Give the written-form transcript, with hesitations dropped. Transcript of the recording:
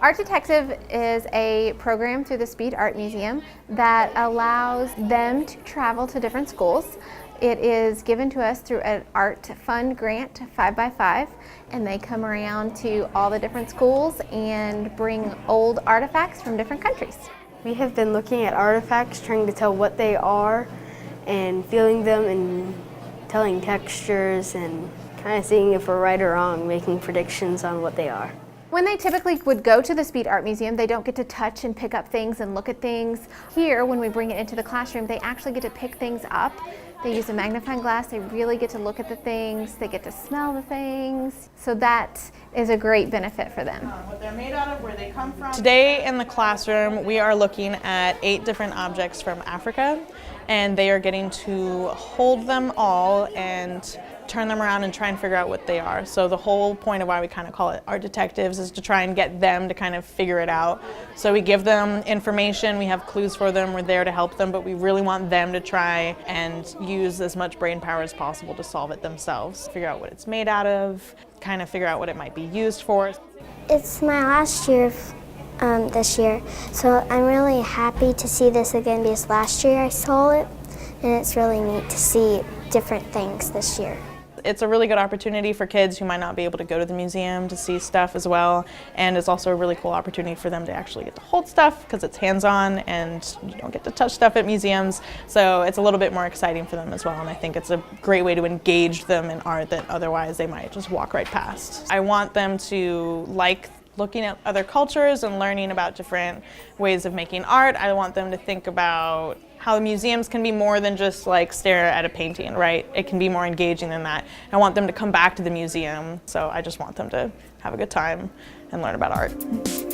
Art Detective is a program through the Speed Art Museum that allows them to travel to different schools. It is given to us through an art fund grant 5x5, and they come around to all the different schools and bring old artifacts from different countries. We have been looking at artifacts, trying to tell what they are and feeling them and telling textures and kind of seeing if we're right or wrong, making predictions on what they are. When they typically would go to the Speed Art Museum, they don't get to touch and pick up things and look at things. Here, when we bring it into the classroom, they actually get to pick things up. They use a magnifying glass, they really get to look at the things, they get to smell the things. So that is a great benefit for them. What they're made out of, where they come from. Today in the classroom, we are looking at 8 different objects from Africa, and they are getting to hold them all and turn them around and try and figure out what they are. So the whole point of why we kind of call it Art Detectives is to try and get them to kind of figure it out. So we give them information, we have clues for them, we're there to help them, but we really want them to try and use as much brain power as possible to solve it themselves. Figure out what it's made out of, kind of figure out what it might be used for. It's my last year this year, so I'm really happy to see this again because last year I saw it, and it's really neat to see different things this year. It's a really good opportunity for kids who might not be able to go to the museum to see stuff as well, and it's also a really cool opportunity for them to actually get to hold stuff because it's hands-on and you don't get to touch stuff at museums, so it's a little bit more exciting for them as well, and I think it's a great way to engage them in art that otherwise they might just walk right past. I want them to like looking at other cultures and learning about different ways of making art. I want them to think about how museums can be more than just like stare at a painting, right? It can be more engaging than that. I want them to come back to the museum, so I just want them to have a good time and learn about art.